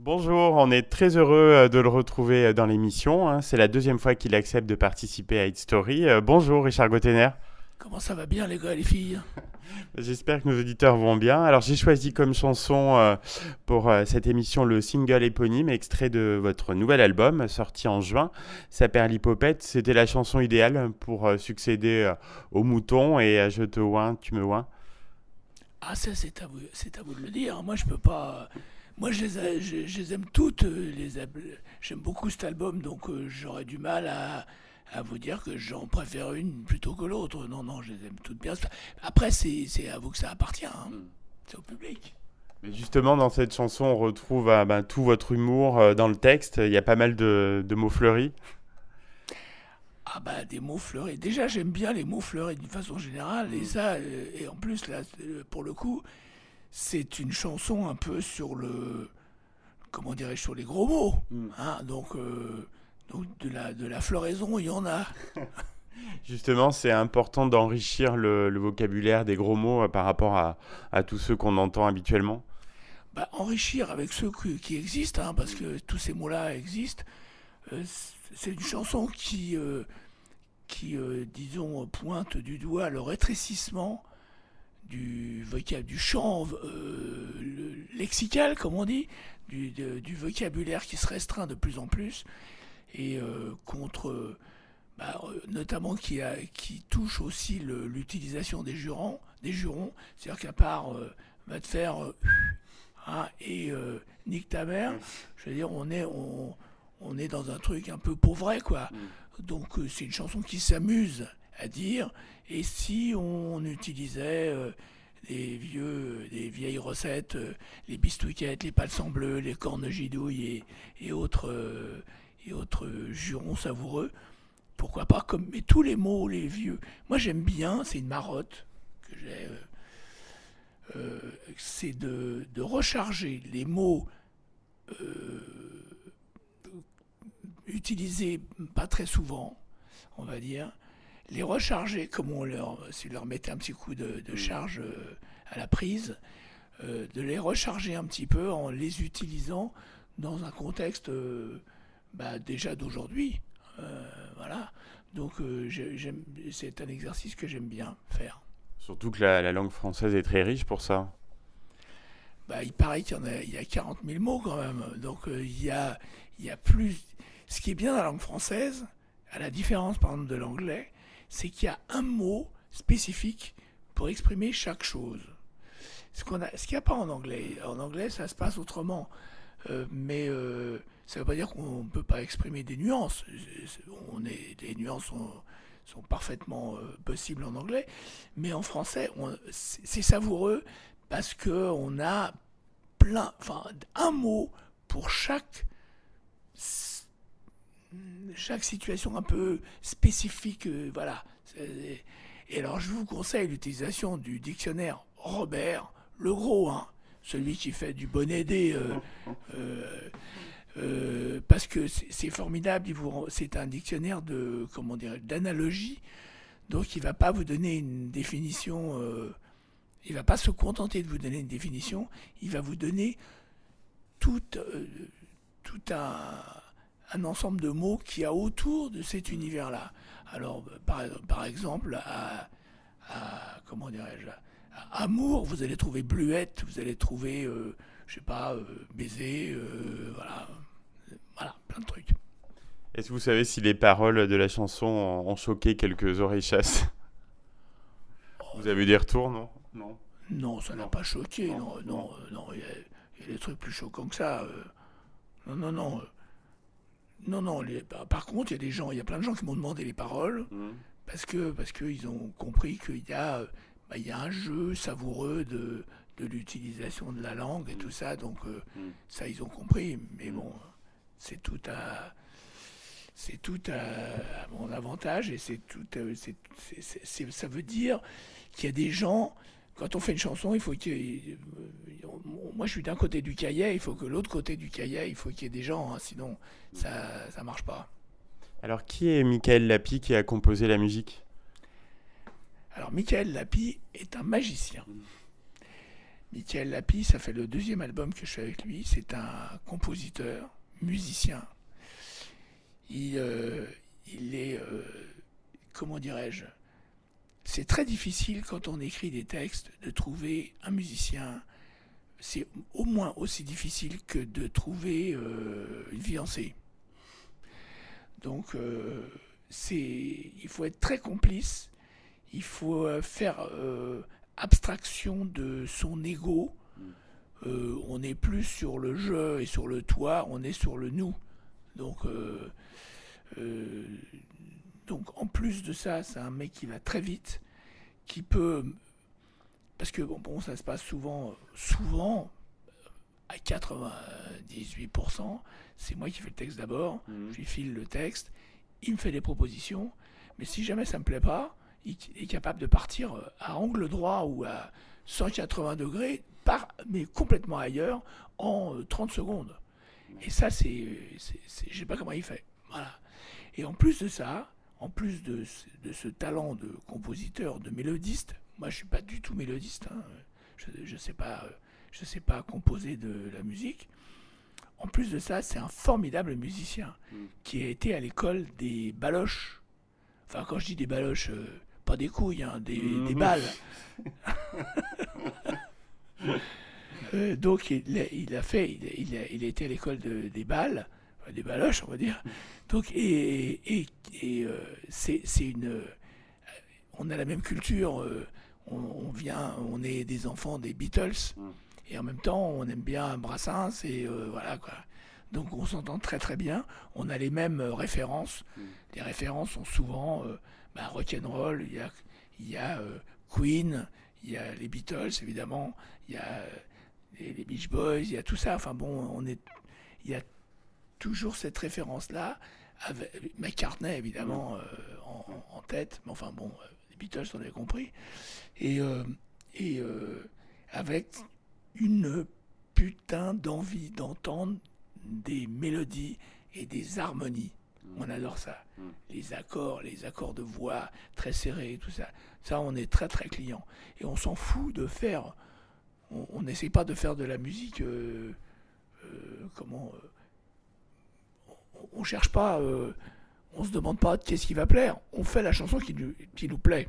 Bonjour, on est très heureux de le retrouver dans l'émission, hein. C'est la deuxième fois qu'il accepte de participer à Hit Story. Bonjour Richard Gottener. Comment ça va bien les gars et les filles? J'espère que nos auditeurs vont bien. Alors j'ai choisi comme chanson pour cette émission le single éponyme, extrait de votre nouvel album sorti en juin. Ça perd l'hypopète, c'était la chanson idéale pour succéder au mouton et à Je te oins, tu me oins. Ah ça c'est à vous de le dire. Moi je peux pas. Moi je les aime toutes. J'aime beaucoup cet album donc j'aurais du mal à vous dire que j'en préfère une plutôt que l'autre. Non non, je les aime toutes bien. Après c'est à vous que ça appartient, hein. C'est au public. Mais justement, dans cette chanson, on retrouve tout votre humour dans le texte. Il y a pas mal de mots fleuris. Ah bah des mots fleuris. Déjà j'aime bien les mots fleuris d'une façon générale et ça et en plus là pour le coup c'est une chanson un peu sur le comment dirais-je, sur les gros mots. Mm. Hein, donc de la floraison, il y en a. Justement, c'est important d'enrichir le vocabulaire des gros mots par rapport à tous ceux qu'on entend habituellement. Bah, enrichir avec ceux qui existent, hein, parce que tous ces mots-là existent. C'est une chanson qui disons, pointe du doigt le rétrécissement du vocabulaire, du champ lexical, comme on dit, du vocabulaire qui se restreint de plus en plus, et contre notamment qui touche aussi l'utilisation des jurons, c'est-à-dire qu'à part va te faire hein, et nique ta mère, Ouais. je veux dire, on est dans un truc un peu pauvret, quoi. Mm. Donc c'est une chanson qui s'amuse à dire, et si on utilisait des vieilles recettes, les bistouquettes, les palsans bleus, les cornes gidouilles et autres jurons savoureux, pourquoi pas comme mais tous les mots les vieux. Moi j'aime bien, c'est une marotte que j'ai, c'est de recharger les mots utilisés pas très souvent, on va dire, les recharger comme si on leur mettait un petit coup de Mm. charge à la prise, de les recharger un petit peu en les utilisant dans un contexte déjà d'aujourd'hui. Voilà. Donc c'est un exercice que j'aime bien faire. Surtout que la langue française est très riche pour ça. Bah, il paraît il y a 40 000 mots quand même. Donc il y a plus. Ce qui est bien dans la langue française, à la différence par exemple de l'anglais, c'est qu'il y a un mot spécifique pour exprimer chaque chose. Ce qu'il n'y a pas en anglais. En anglais, ça se passe autrement. Mais ça ne veut pas dire qu'on ne peut pas exprimer des nuances. Les nuances sont parfaitement possibles en anglais. Mais en français, c'est savoureux parce qu'on a enfin, un mot pour chaque situation un peu spécifique. Voilà. Et alors, je vous conseille l'utilisation du dictionnaire Robert, le gros, hein, celui qui fait du bonnet des. Euh, parce que c'est formidable, c'est un dictionnaire de comment dire d'analogie, donc il va pas vous donner une définition, il va pas se contenter de vous donner une définition, il va vous donner tout, tout un ensemble de mots qu'il y a autour de cet univers-là. Alors par exemple comment dirais-je, à amour, vous allez trouver bluette, vous allez trouver je sais pas, baiser, voilà, voilà, plein de trucs. Est-ce que vous savez si les paroles de la chanson ont choqué quelques oreilles chasses? Oh, Vous avez des retours, non? Non. non, ça n'a Non. pas choqué, Non. non, Non. non, non, il y a des trucs plus choquants que ça. Non, non, non, non, non. Par contre, il y a il y a plein de gens qui m'ont demandé les paroles Mm. parce que ils ont compris il y a un jeu savoureux de l'utilisation de la langue et tout Mm. ça, donc Mm. ça ils ont compris. Mais Mm. bon, c'est tout à c'est tout à mon avantage et c'est tout. Ça veut dire qu'il y a des gens. Quand on fait une chanson, il faut moi, je suis d'un côté du cahier, il faut que l'autre côté du cahier, il faut qu'il y ait des gens, hein, sinon ça marche pas. Alors, qui est Michael Lapi qui a composé la musique? Alors, Michael Lapi est un magicien. Michael Lapie, ça fait le deuxième album que je fais avec lui. C'est un compositeur, musicien. Il est, comment dirais-je, c'est très difficile quand on écrit des textes de trouver un musicien. C'est au moins aussi difficile que de trouver une fiancée. Donc, il faut être très complice. Il faut faire abstraction de son ego. On n'est plus sur le je et sur le toi, on est sur le nous. Donc, en plus de ça, c'est un mec qui va très vite, qui peut... Parce que bon, ça se passe souvent, à 98%, c'est moi qui fais le texte d'abord, je lui file le texte, il me fait des propositions, mais si jamais ça me plaît pas, il est capable de partir à angle droit ou à 180 degrés, mais complètement ailleurs, en 30 secondes. Et ça, je sais pas comment il fait. Voilà. Et en plus de ça, en plus de ce talent de compositeur, de mélodiste, moi je suis pas du tout mélodiste, hein. Je sais pas composer de la musique. En plus de ça, c'est un formidable musicien qui a été à l'école des baloches. Enfin, quand je dis des baloches, pas des couilles, hein, des balles. Donc il a été à l'école des balles, enfin, des baloches, on va dire. Donc c'est une, on a la même culture. On est des enfants des Beatles. Et en même temps, on aime bien Brassens et voilà quoi. Donc on s'entend très très bien. On a les mêmes références. Les références sont souvent rock'n'roll. Il y a Queen, il y a les Beatles évidemment, il y a les Beach Boys, il y a tout ça. Enfin bon, il y a toujours cette référence là, avec McCartney évidemment en tête. Mais enfin bon, les Beatles on avait compris. Et avec une putain d'envie d'entendre des mélodies et des harmonies. On adore ça. Les accords de voix très serrés, tout ça. Ça, on est très très client. Et on s'en fout de faire... On n'essaie pas de faire de la musique... on cherche pas... on se demande pas qu'est-ce qui va plaire. On fait la chanson qui nous plaît.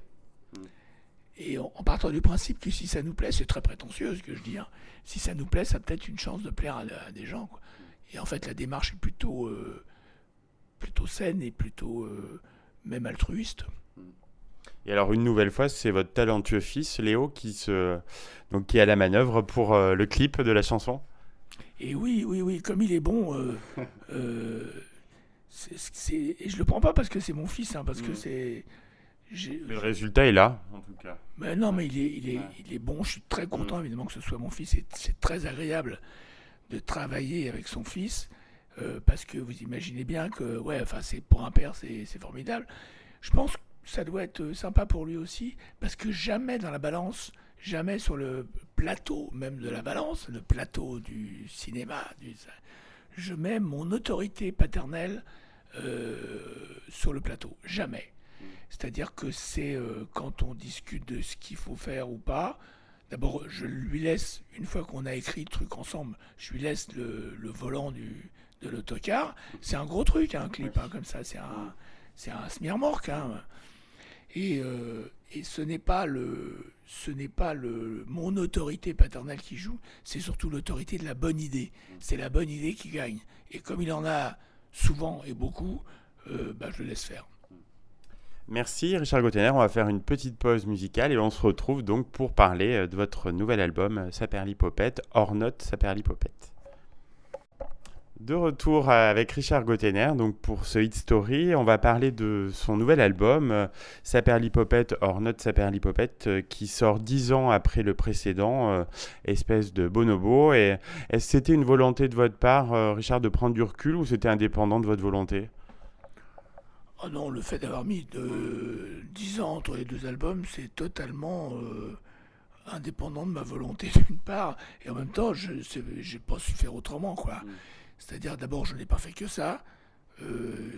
Et en partant du principe que si ça nous plaît, c'est très prétentieux ce que je dis, hein. Si ça nous plaît, ça a peut-être une chance de plaire à des gens, quoi. Et en fait, la démarche est plutôt saine et plutôt même altruiste. Et alors, une nouvelle fois, c'est votre talentueux fils, Léo, qui est à la manœuvre pour le clip de la chanson. Et oui, comme il est bon, et je le prends pas parce que c'est mon fils, hein, parce que c'est... Mais le résultat est là, en tout cas. Mais non, mais il est bon. Je suis très content, évidemment, que ce soit mon fils. C'est très agréable de travailler avec son fils, parce que vous imaginez bien que, c'est pour un père, c'est formidable. Je pense que ça doit être sympa pour lui aussi, parce que jamais dans la balance, jamais sur le plateau même de la balance, le plateau du cinéma, je mets mon autorité paternelle sur le plateau. Jamais. C'est-à-dire que c'est quand on discute de ce qu'il faut faire ou pas, d'abord je lui laisse, une fois qu'on a écrit le truc ensemble, je lui laisse le volant de l'autocar. C'est un gros truc, hein, un clip, hein, comme ça, c'est un smirmorque, hein. Et ce n'est pas mon autorité paternelle qui joue, c'est surtout l'autorité de la bonne idée. C'est la bonne idée qui gagne. Et comme il en a souvent et beaucoup, je le laisse faire. Merci Richard Gottener, on va faire une petite pause musicale et on se retrouve donc pour parler de votre nouvel album Saperlipopette, hors note Saperlipopette. De retour avec Richard Gottener, donc pour ce Hit Story, on va parler de son nouvel album Saperlipopette, hors note Saperlipopette, qui sort 10 ans après le précédent, espèce de bonobo. Et est-ce que c'était une volonté de votre part, Richard, de prendre du recul ou c'était indépendant de votre volonté ? Oh non, le fait d'avoir mis 10 ans entre les deux albums, c'est totalement indépendant de ma volonté d'une part, et en même temps, je n'ai pas su faire autrement, quoi. C'est-à-dire, d'abord, je n'ai pas fait que ça.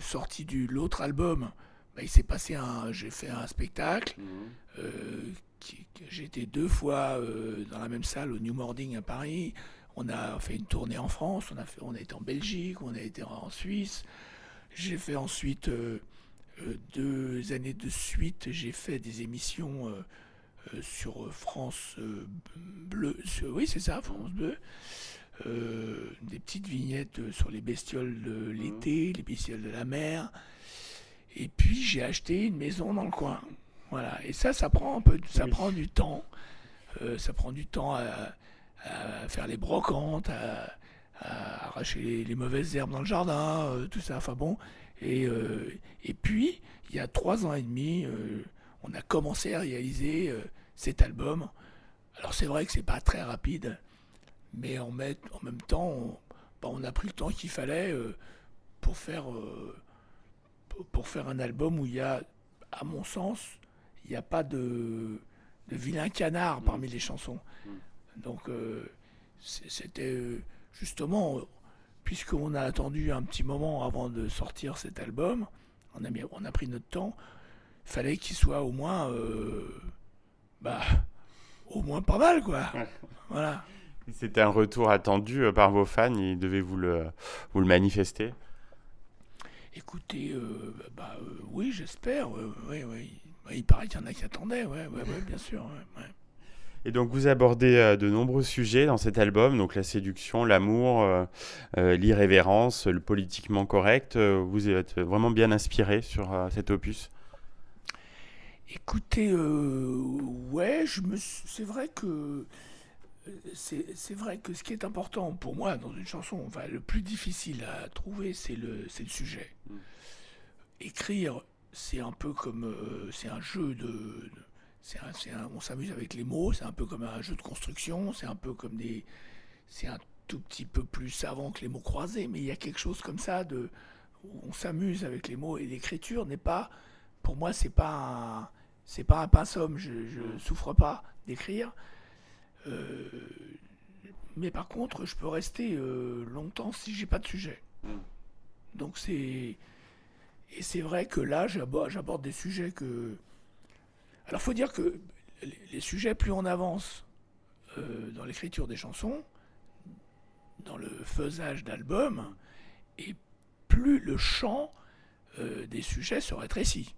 Sorti de l'autre album, il s'est passé j'ai fait un spectacle. Mhm. J'ai été 2 fois dans la même salle au New Morning à Paris. On a fait une tournée en France, on a été en Belgique, on a été en Suisse. J'ai fait ensuite 2 années de suite, j'ai fait des émissions sur France Bleu. Oui, c'est ça, France Bleu. Des petites vignettes sur les bestioles de Mhm. l'été, les bestioles de la mer. Et puis j'ai acheté une maison dans le coin. Voilà. Et ça prend ça Oui. prend du temps. Ça prend du temps à faire les brocantes, à arracher les mauvaises herbes dans le jardin, tout ça. Enfin bon. Et puis, il y a 3 ans et demi, on a commencé à réaliser cet album. Alors c'est vrai que c'est pas très rapide, mais en même temps, on a pris le temps qu'il fallait pour faire, pour faire un album où il y a, à mon sens, il n'y a pas de vilain canard Mhm. parmi les chansons. Mhm. Donc c'était justement, puisqu'on a attendu un petit moment avant de sortir cet album, on a pris notre temps, il fallait qu'il soit bah, au moins pas mal, quoi. Ouais. Voilà. C'était un retour attendu par vos fans, ils devaient vous le manifester. Écoutez, oui, j'espère. Oui, oui. Il paraît qu'il y en a qui attendaient, ouais, ouais, ouais, bien sûr. Ouais, ouais. Et donc vous abordez de nombreux sujets dans cet album, donc la séduction, l'amour, l'irrévérence, le politiquement correct. Vous êtes vraiment bien inspiré sur cet opus. Écoutez, ouais, c'est vrai que c'est vrai que ce qui est important pour moi dans une chanson, enfin le plus difficile à trouver, c'est le sujet. Mm. Écrire, c'est un peu comme c'est un jeu on s'amuse avec les mots, c'est un peu comme un jeu de construction, c'est un peu comme c'est un tout petit peu plus savant que les mots croisés, mais il y a quelque chose comme ça on s'amuse avec les mots et l'écriture n'est pas, pour moi, c'est pas un pinceau. Je Mm. souffre pas d'écrire. Euh, mais par contre, je peux rester longtemps si j'ai pas de sujet. Mm. Donc et c'est vrai que là, j'aborde des sujets que. Alors, faut dire que les sujets, plus on avance dans l'écriture des chansons, dans le faisage d'albums, et plus le champ des sujets se rétrécit.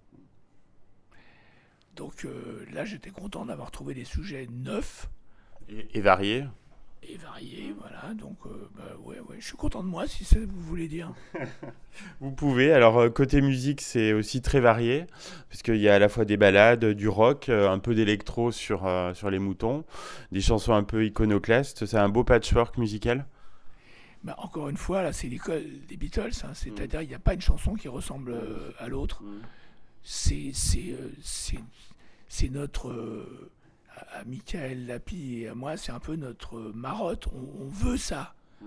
Donc là, j'étais content d'avoir trouvé des sujets neufs Et varié. et variés, voilà. Donc, ouais, ouais, je suis content de moi, si c'est ce que vous voulez dire. Vous pouvez. Alors côté musique, c'est aussi très varié, puisqu'il y a à la fois des ballades, du rock, un peu d'électro sur les moutons, des chansons un peu iconoclastes. C'est un beau patchwork musical. Bah, encore une fois, là, c'est l'école des Beatles, hein, Mm. c'est-à-dire il n'y a pas une chanson qui ressemble Ah oui. à l'autre. Mm. C'est c'est euh, c'est c'est notre à Michael Lapi et à moi, c'est un peu notre marotte. On veut ça. Mm.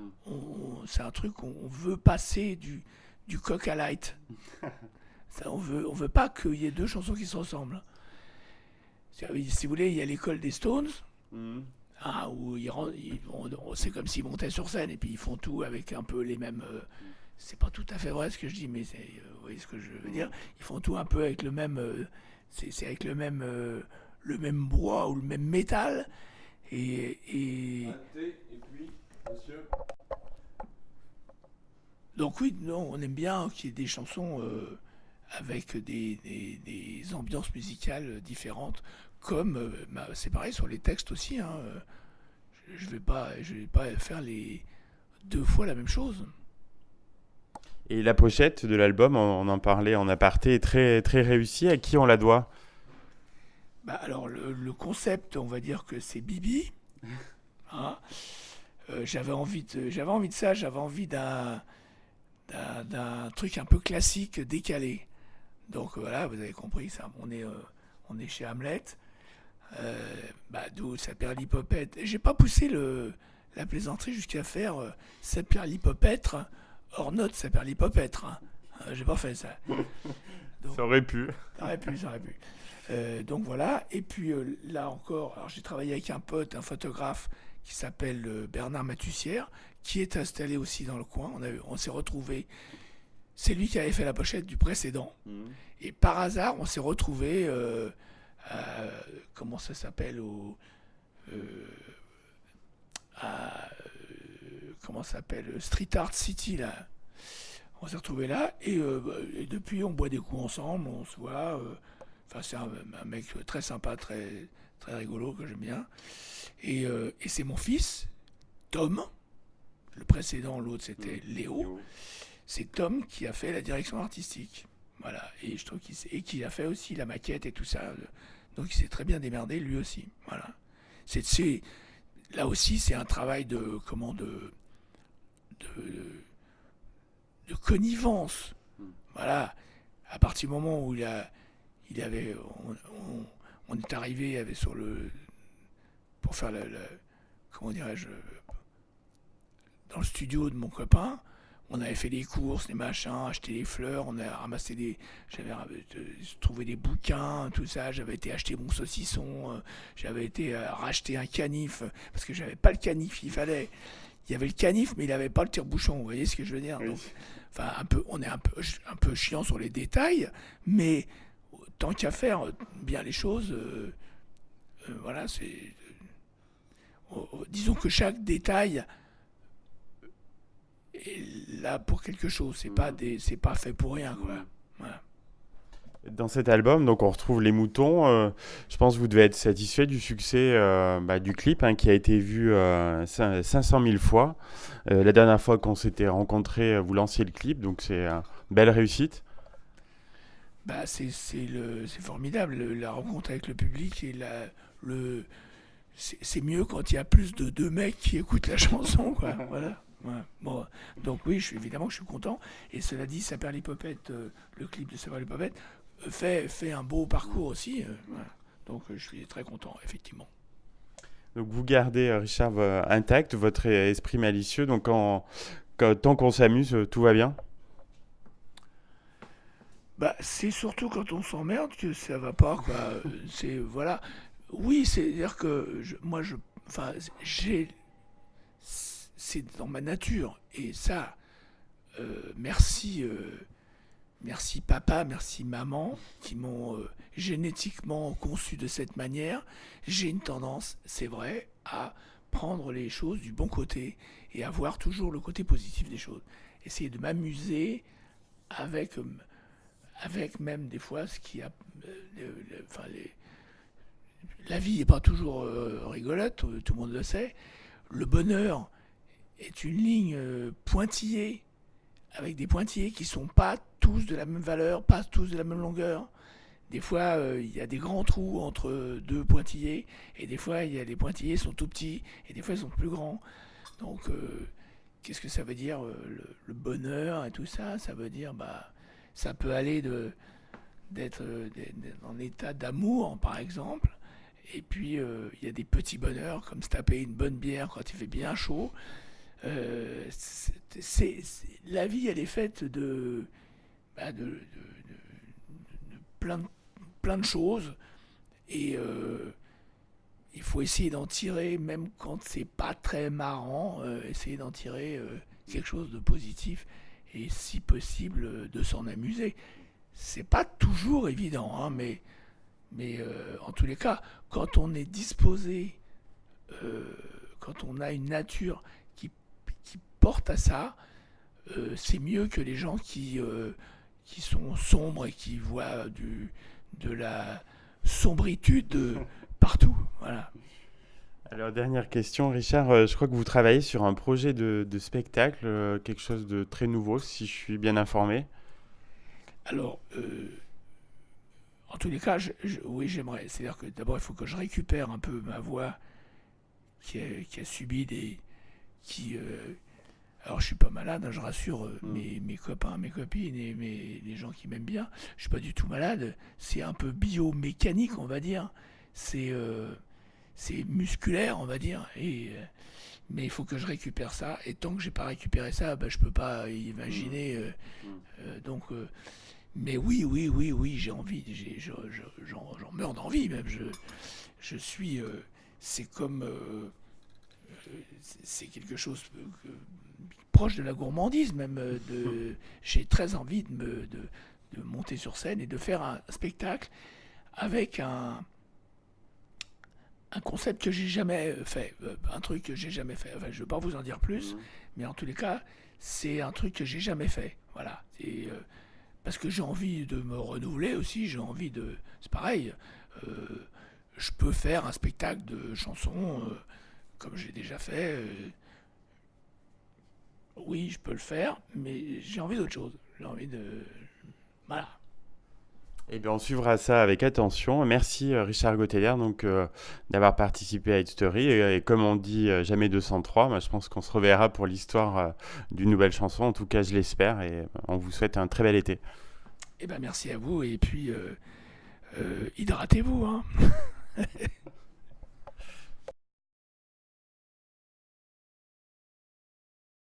C'est un truc on veut passer du coq à light. Ça, on veut pas qu'il y ait deux chansons qui se ressemblent. Si vous voulez, il y a l'école des Stones. Mm. Ah, où c'est comme s'ils montaient sur scène et puis ils font tout avec un peu les mêmes. C'est pas tout à fait vrai ce que je dis, mais vous voyez ce que je veux dire. Ils font tout un peu avec le même. C'est avec le même bois ou le même métal. Et donc, oui, non, on aime bien qu'il y ait des chansons avec des ambiances musicales différentes. Comme. C'est pareil sur les textes aussi. Hein, je vais pas faire 2 fois la même chose. Et la pochette de l'album, on en parlait en aparté, est très, très réussie. À qui on la doit? Bah, alors le concept, on va dire que c'est Bibi. Hein. J'avais envie de ça, j'avais envie d'un truc un peu classique, décalé. Donc voilà, vous avez compris ça. On est chez Hamlet. D'où Saperlipopette. J'ai pas poussé la plaisanterie jusqu'à faire Saperlipopêtre hors note Saperlipopêtre. Hein. J'ai pas fait ça. Donc, Ça aurait pu. ça aurait pu, ça aurait pu. Donc voilà, et puis là encore, alors j'ai travaillé avec un pote, un photographe qui s'appelle Bernard Matussière, qui est installé aussi dans le coin. On s'est retrouvés. c'est lui qui avait fait la pochette du précédent. Et par hasard, on s'est retrouvé comment ça s'appelle comment ça s'appelle Street Art City là. On s'est retrouvé là et depuis on boit des coups ensemble, on se voit. Enfin c'est un mec très sympa, très très rigolo que j'aime bien. Et c'est mon fils, Tom. Le précédent, l'autre c'était Léo. C'est Tom qui a fait la direction artistique. Voilà. Et je trouve qu'il a fait aussi la maquette et tout ça. Donc il s'est très bien démerdé lui aussi. Voilà. Là aussi c'est un travail de connivence. Voilà. À partir du moment où on est arrivé pour faire comment dirais-je, dans le studio de mon copain, on avait fait les courses, les machins, acheté des fleurs, on a ramassé j'avais trouvé des bouquins, tout ça, j'avais été acheter mon saucisson, j'avais été racheter un canif, parce que j'avais pas le canif, il y avait le canif, mais il avait pas le tire-bouchon, vous voyez ce que je veux dire? Oui. Donc, enfin, on est un peu chiant sur les détails, mais tant qu'à faire bien les choses, voilà, disons que chaque détail est là pour quelque chose. C'est pas fait pour rien, quoi. Voilà. Dans cet album, donc on retrouve les moutons. Je pense que vous devez être satisfait du succès du clip qui a été vu 500 000 fois. La dernière fois qu'on s'était rencontrés, vous lanciez le clip, donc c'est une belle réussite. Bah, c'est formidable, la rencontre avec le public et c'est mieux quand il y a plus de deux mecs qui écoutent la chanson, quoi. Voilà. Ouais. Bon, donc oui, évidemment, je suis content. Et cela dit, Saperlipopette, le clip de Saperlipopette, fait un beau parcours aussi. Voilà. Donc je suis très content, effectivement. Donc vous gardez, Richard, intact votre esprit malicieux. Donc tant qu'on s'amuse, tout va bien. Bah, c'est surtout quand on s'emmerde que ça va pas, quoi. Voilà. Oui, c'est-à-dire que enfin, c'est dans ma nature. Et ça, merci, merci papa, merci maman, qui m'ont génétiquement conçu de cette manière. J'ai une tendance, c'est vrai, à prendre les choses du bon côté et à voir toujours le côté positif des choses. Essayer de m'amuser avec, avec même des fois ce qui a... enfin, la vie n'est pas toujours rigolote, tout le monde le sait. Le bonheur est une ligne pointillée, avec des pointillés qui sont pas tous de la même valeur, pas tous de la même longueur. Des fois, il y a des grands trous entre deux pointillés, et des fois, il y a des pointillés qui sont tout petits, et des fois, ils sont plus grands. Donc, qu'est-ce que ça veut dire le bonheur et tout ça? Ça veut dire, ça peut aller d'être en état d'amour, par exemple. Et puis, il y a des petits bonheurs, comme se taper une bonne bière quand il fait bien chaud. La vie, elle est faite de plein de choses. Et il faut essayer d'en tirer, même quand c'est pas très marrant, essayer d'en tirer quelque chose de positif. Et si possible, de s'en amuser. C'est pas toujours évident, hein, mais en tous les cas, quand on est disposé, quand on a une nature qui porte à ça, c'est mieux que les gens qui sont sombres et qui voient de la sombritude partout. Voilà. Alors, dernière question, Richard. Je crois que vous travaillez sur un projet de spectacle, quelque chose de très nouveau, si je suis bien informé. Alors, en tous les cas, oui, j'aimerais. C'est-à-dire que d'abord, il faut que je récupère un peu ma voix qui a subi alors, je suis pas malade, hein, je rassure mes copains, mes copines et les gens qui m'aiment bien. Je suis pas du tout malade. C'est un peu biomécanique, on va dire. C'est musculaire, on va dire. Mais il faut que je récupère ça. Et tant que j'ai pas récupéré ça, je peux pas imaginer. Donc, mais oui, oui, oui, oui, j'ai envie. J'en meurs d'envie même. Je suis. C'est comme. C'est quelque chose proche de la gourmandise même. J'ai très envie de monter sur scène et de faire un spectacle avec un concept que j'ai jamais fait, un truc que j'ai jamais fait. Enfin, je ne veux pas vous en dire plus, mais en tous les cas, c'est un truc que j'ai jamais fait. Voilà. Parce que j'ai envie de me renouveler aussi, j'ai envie de... C'est pareil, je peux faire un spectacle de chansons comme j'ai déjà fait. Oui, je peux le faire, mais j'ai envie d'autre chose. J'ai envie de... Voilà. Eh bien, on suivra ça avec attention. Merci Richard Gotteller donc d'avoir participé à Hit Story. Et comme on dit jamais 203, moi, je pense qu'on se reverra pour l'histoire d'une nouvelle chanson. En tout cas, je l'espère. Et on vous souhaite un très bel été. Eh ben merci à vous et puis hydratez-vous, hein.